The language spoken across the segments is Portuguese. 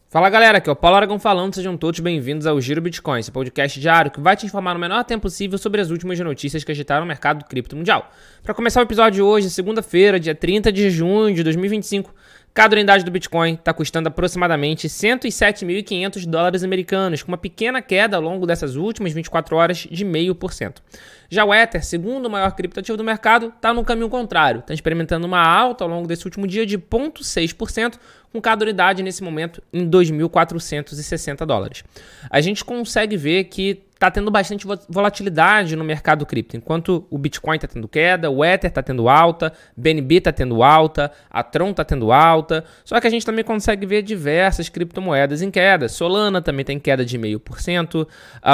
Fala galera, aqui é o Paulo Aragão falando, sejam todos bem-vindos ao Giro Bitcoin, esse podcast diário que vai te informar no menor tempo possível sobre as últimas notícias que agitaram o mercado cripto mundial. Para começar o episódio de hoje, segunda-feira, dia 30 de junho de 2025, cada unidade do Bitcoin está custando aproximadamente $107.500 americanos, com uma pequena queda ao longo dessas últimas 24 horas de 0,5%. Já o Ether, segundo o maior criptoativo do mercado, está no caminho contrário, está experimentando uma alta ao longo desse último dia de 0,6%, com cada unidade nesse momento em $2.460. A gente consegue ver que está tendo bastante volatilidade no mercado cripto. Enquanto o Bitcoin está tendo queda, o Ether está tendo alta, BNB está tendo alta, a Tron está tendo alta. Só que a gente também consegue ver diversas criptomoedas em queda. Solana também tem queda de 0,5%.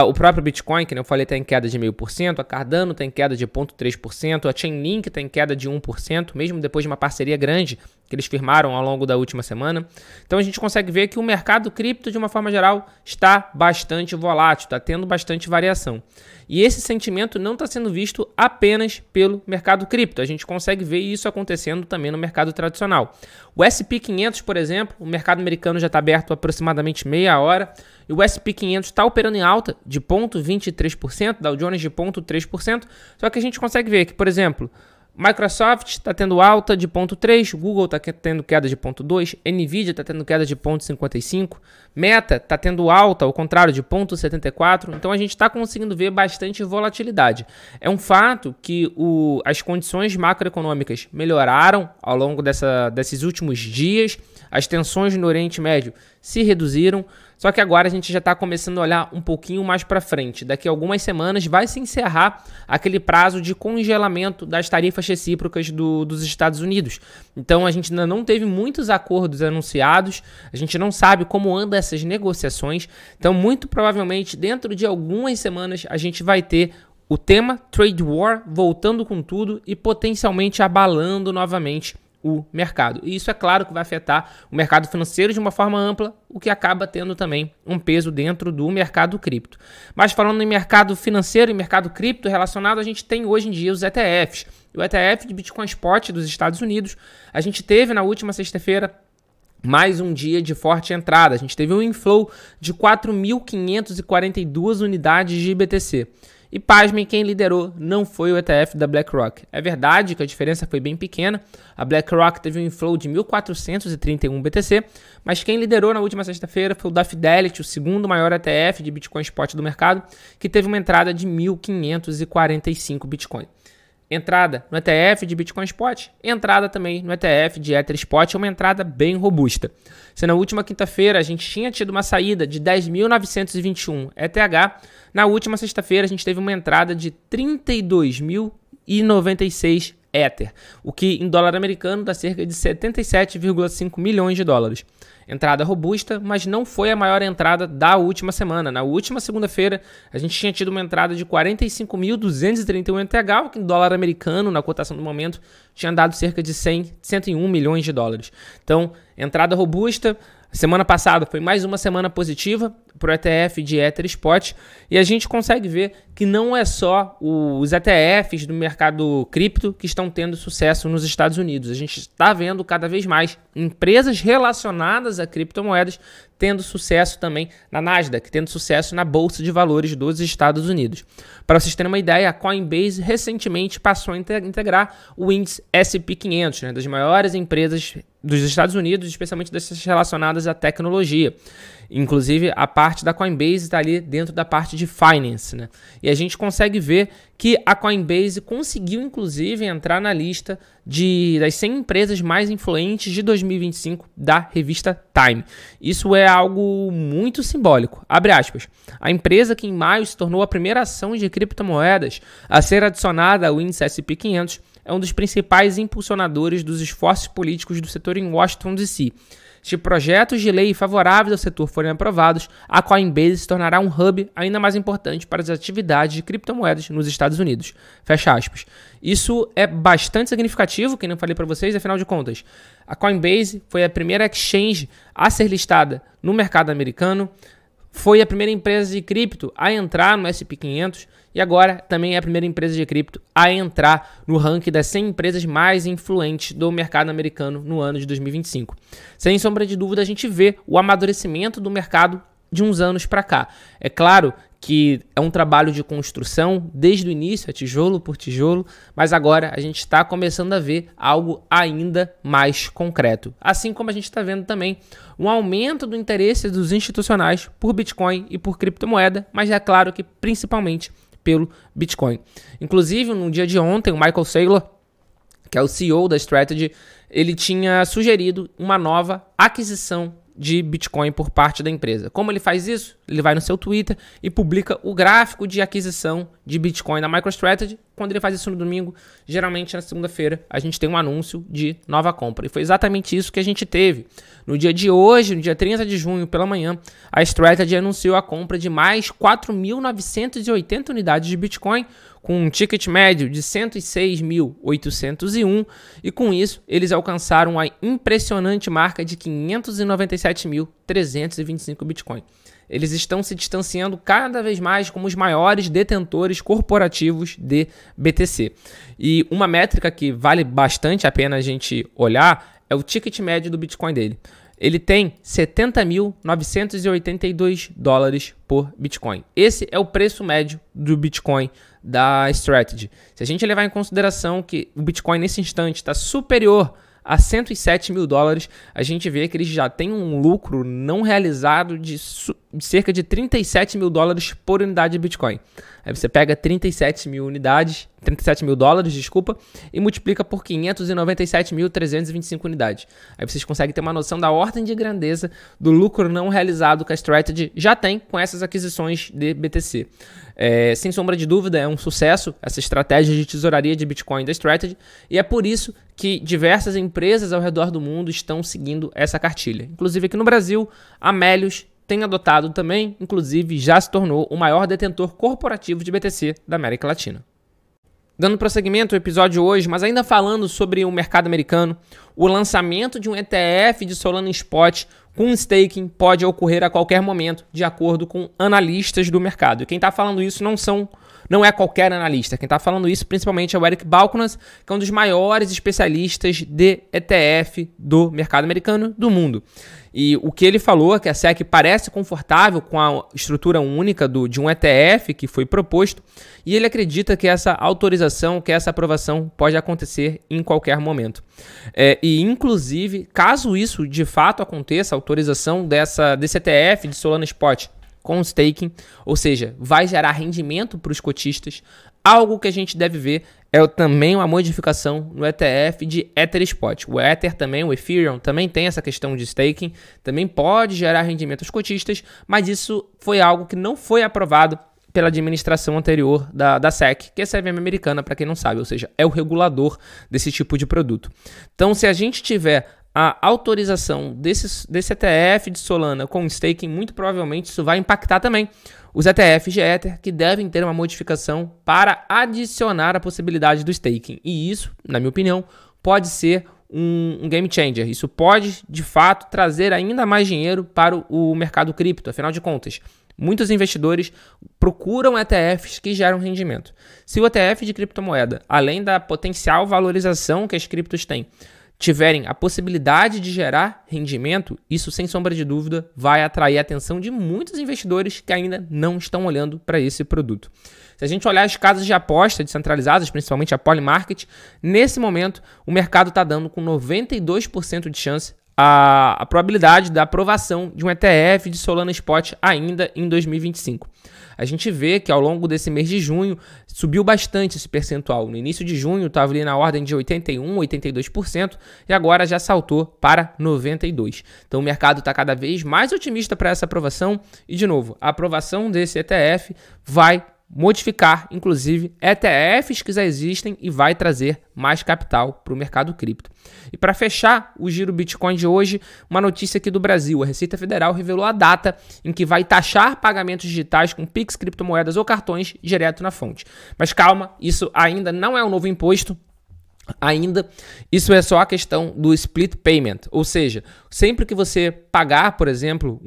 O próprio Bitcoin, que eu falei, está em queda de 0,5%. A Cardano tem queda de 0,3%. A Chainlink tem queda de 1%, mesmo depois de uma parceria grande que eles firmaram ao longo da última semana. Então a gente consegue ver que o mercado cripto, de uma forma geral, está bastante volátil, está tendo bastante variação. E esse sentimento não está sendo visto apenas pelo mercado cripto. A gente consegue ver isso acontecendo também no mercado tradicional. O S&P 500, por exemplo, o mercado americano já está aberto há aproximadamente meia hora, e o S&P 500 está operando em alta de 0,23%, Dow Jones de 0,3%, só que a gente consegue ver que, por exemplo, Microsoft está tendo alta de 0,3%, Google está tendo queda de 0,2%, Nvidia está tendo queda de 0,55%, Meta está tendo alta, ao contrário, de 0,74%. Então a gente está conseguindo ver bastante volatilidade. É um fato que as condições macroeconômicas melhoraram ao longo desses últimos dias, as tensões no Oriente Médio se reduziram, só que agora a gente já está começando a olhar um pouquinho mais para frente. Daqui a algumas semanas vai se encerrar aquele prazo de congelamento das tarifas recíprocas dos Estados Unidos. Então a gente ainda não teve muitos acordos anunciados, a gente não sabe como andam essas negociações. Então muito provavelmente dentro de algumas semanas a gente vai ter o tema Trade War voltando com tudo e potencialmente abalando novamente o mercado. E isso é claro que vai afetar o mercado financeiro de uma forma ampla, o que acaba tendo também um peso dentro do mercado cripto. Mas falando em mercado financeiro e mercado cripto relacionado, a gente tem hoje em dia os ETFs. O ETF de Bitcoin Spot dos Estados Unidos, a gente teve na última sexta-feira mais um dia de forte entrada. A gente teve um inflow de 4.542 unidades de BTC. E pasmem, quem liderou não foi o ETF da BlackRock. É verdade que a diferença foi bem pequena. A BlackRock teve um inflow de 1.431 BTC, mas quem liderou na última sexta-feira foi o da Fidelity, o segundo maior ETF de Bitcoin Spot do mercado, que teve uma entrada de 1.545 Bitcoin. Entrada no ETF de Bitcoin Spot, entrada também no ETF de Ether Spot, é uma entrada bem robusta. Se na última quinta-feira a gente tinha tido uma saída de 10.921 ETH, na última sexta-feira a gente teve uma entrada de 32.096 Ether, o que em dólar americano dá cerca de 77,5 milhões de dólares. Entrada robusta, mas não foi a maior entrada da última semana. Na última segunda-feira, a gente tinha tido uma entrada de 45.231 ETH, que em dólar americano, na cotação do momento, tinha dado cerca de 101 milhões de dólares. Então, entrada robusta. Semana passada foi mais uma semana positiva para o ETF de Ether Spot, e a gente consegue ver que não é só os ETFs do mercado cripto que estão tendo sucesso nos Estados Unidos. A gente está vendo cada vez mais empresas relacionadas a criptomoedas tendo sucesso também na Nasdaq, tendo sucesso na Bolsa de Valores dos Estados Unidos. Para vocês terem uma ideia, a Coinbase recentemente passou a integrar o índice S&P 500, das maiores empresas dos Estados Unidos, especialmente dessas relacionadas à tecnologia. Inclusive, a parte da Coinbase está ali dentro da parte de finance, E a gente consegue ver que a Coinbase conseguiu, inclusive, entrar na lista das 100 empresas mais influentes de 2025 da revista Time. Isso é algo muito simbólico. Abre aspas. A empresa que em maio se tornou a primeira ação de criptomoedas a ser adicionada ao índice S&P 500 é um dos principais impulsionadores dos esforços políticos do setor em Washington, D.C. Se projetos de lei favoráveis ao setor forem aprovados, a Coinbase se tornará um hub ainda mais importante para as atividades de criptomoedas nos Estados Unidos. Fecha aspas. Isso é bastante significativo, que nem eu falei para vocês, afinal de contas. A Coinbase foi a primeira exchange a ser listada no mercado americano, foi a primeira empresa de cripto a entrar no S&P 500 e agora também é a primeira empresa de cripto a entrar no ranking das 100 empresas mais influentes do mercado americano no ano de 2025. Sem sombra de dúvida, a gente vê o amadurecimento do mercado de uns anos para cá. É claro que é um trabalho de construção desde o início, é tijolo por tijolo, mas agora a gente está começando a ver algo ainda mais concreto. Assim como a gente está vendo também um aumento do interesse dos institucionais por Bitcoin e por criptomoeda, mas é claro que principalmente pelo Bitcoin. Inclusive, no dia de ontem, o Michael Saylor, que é o CEO da Strategy, ele tinha sugerido uma nova aquisição de Bitcoin por parte da empresa. Como ele faz isso? Ele vai no seu Twitter e publica o gráfico de aquisição de Bitcoin da MicroStrategy. Quando ele faz isso no domingo, geralmente na segunda-feira, a gente tem um anúncio de nova compra. E foi exatamente isso que a gente teve. No dia de hoje, no dia 30 de junho, pela manhã, a Strategy anunciou a compra de mais 4.980 unidades de Bitcoin, com um ticket médio de 106.801, e com isso eles alcançaram a impressionante marca de 597.325 Bitcoin. Eles estão se distanciando cada vez mais como os maiores detentores corporativos de BTC. E uma métrica que vale bastante a pena a gente olhar é o ticket médio do Bitcoin dele. Ele tem 70.982 dólares por Bitcoin. Esse é o preço médio do Bitcoin da Strategy. Se a gente levar em consideração que o Bitcoin nesse instante está superior a 107 mil dólares, a gente vê que eles já têm um lucro não realizado de cerca de 37 mil dólares por unidade de Bitcoin. Aí você pega 37 mil dólares, e multiplica por 597.325 unidades. Aí vocês conseguem ter uma noção da ordem de grandeza do lucro não realizado que a Strategy já tem com essas aquisições de BTC. Sem sombra de dúvida, é um sucesso essa estratégia de tesouraria de Bitcoin da Strategy, e é por isso que diversas empresas ao redor do mundo estão seguindo essa cartilha. Inclusive aqui no Brasil, a Melius tem adotado também, inclusive já se tornou o maior detentor corporativo de BTC da América Latina. Dando prosseguimento ao episódio hoje, mas ainda falando sobre o mercado americano, o lançamento de um ETF de Solana Spot com staking pode ocorrer a qualquer momento, de acordo com analistas do mercado. E quem está falando isso não é qualquer analista. Quem está falando isso principalmente é o Eric Balchunas, que é um dos maiores especialistas de ETF do mercado americano do mundo. E o que ele falou é que a SEC parece confortável com a estrutura única de um ETF que foi proposto, e ele acredita que essa autorização, que essa aprovação pode acontecer em qualquer momento. E inclusive, caso isso de fato aconteça, a autorização desse ETF de Solana Spot com staking, ou seja, vai gerar rendimento para os cotistas. Algo que a gente deve ver é também uma modificação no ETF de Ether Spot. O Ether também, o Ethereum, também tem essa questão de staking, também pode gerar rendimento aos cotistas, mas isso foi algo que não foi aprovado pela administração anterior da SEC, que é a CVM americana, para quem não sabe, ou seja, é o regulador desse tipo de produto. Então, se a gente tiver a autorização desse ETF de Solana com staking, muito provavelmente isso vai impactar também os ETFs de Ether, que devem ter uma modificação para adicionar a possibilidade do staking. E isso, na minha opinião, pode ser um game changer. Isso pode, de fato, trazer ainda mais dinheiro para o mercado cripto. Afinal de contas, muitos investidores procuram ETFs que geram rendimento. Se o ETF de criptomoeda, além da potencial valorização que as criptos têm, tiverem a possibilidade de gerar rendimento, isso sem sombra de dúvida vai atrair a atenção de muitos investidores que ainda não estão olhando para esse produto. Se a gente olhar as casas de aposta descentralizadas, principalmente a Polymarket, nesse momento o mercado está dando com 92% de chance a probabilidade da aprovação de um ETF de Solana Spot ainda em 2025. A gente vê que ao longo desse mês de junho subiu bastante esse percentual. No início de junho estava ali na ordem de 81%, 82% e agora já saltou para 92%. Então o mercado está cada vez mais otimista para essa aprovação e, de novo, a aprovação desse ETF vai modificar, inclusive, ETFs que já existem e vai trazer mais capital para o mercado cripto. E para fechar o Giro Bitcoin de hoje, uma notícia aqui do Brasil. A Receita Federal revelou a data em que vai taxar pagamentos digitais com Pix, criptomoedas ou cartões direto na fonte. Mas calma, isso ainda não é um novo imposto. Ainda, isso é só a questão do split payment, ou seja, sempre que você pagar, por exemplo,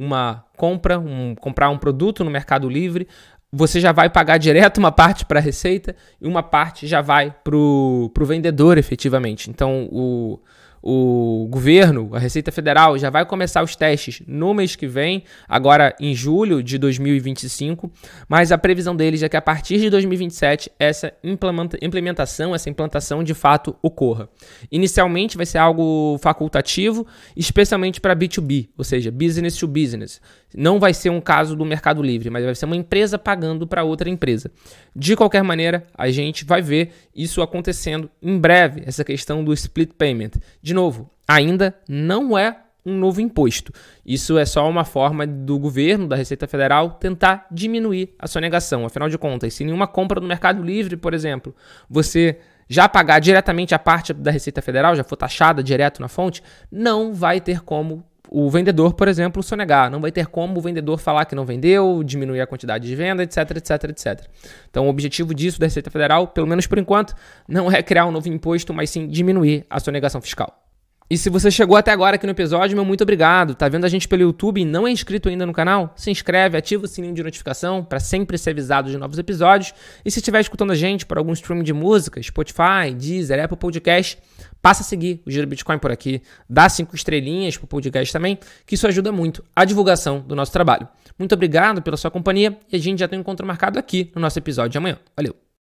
comprar um produto no Mercado Livre, você já vai pagar direto uma parte para a Receita e uma parte já vai para o vendedor efetivamente. Então, o governo, a Receita Federal, já vai começar os testes no mês que vem, agora em julho de 2025, mas a previsão deles é que a partir de 2027 essa implantação de fato ocorra. Inicialmente vai ser algo facultativo, especialmente para B2B, ou seja, business to business. Não vai ser um caso do Mercado Livre, mas vai ser uma empresa pagando para outra empresa. De qualquer maneira, a gente vai ver isso acontecendo em breve, essa questão do split payment. De novo, ainda não é um novo imposto. Isso é só uma forma do governo, da Receita Federal, tentar diminuir a sonegação. Afinal de contas, se nenhuma compra no Mercado Livre, por exemplo, você já pagar diretamente a parte da Receita Federal, já for taxada direto na fonte, não vai ter como o vendedor, por exemplo, sonegar. Não vai ter como o vendedor falar que não vendeu, diminuir a quantidade de venda, etc, etc, etc. Então, o objetivo disso da Receita Federal, pelo menos por enquanto, não é criar um novo imposto, mas sim diminuir a sonegação fiscal. E se você chegou até agora aqui no episódio, meu muito obrigado. Tá vendo a gente pelo YouTube e não é inscrito ainda no canal? Se inscreve, ativa o sininho de notificação para sempre ser avisado de novos episódios. E se estiver escutando a gente por algum streaming de música, Spotify, Deezer, Apple Podcast, passa a seguir o Giro Bitcoin por aqui, dá 5 estrelinhas pro podcast também, que isso ajuda muito a divulgação do nosso trabalho. Muito obrigado pela sua companhia e a gente já tem um encontro marcado aqui no nosso episódio de amanhã. Valeu!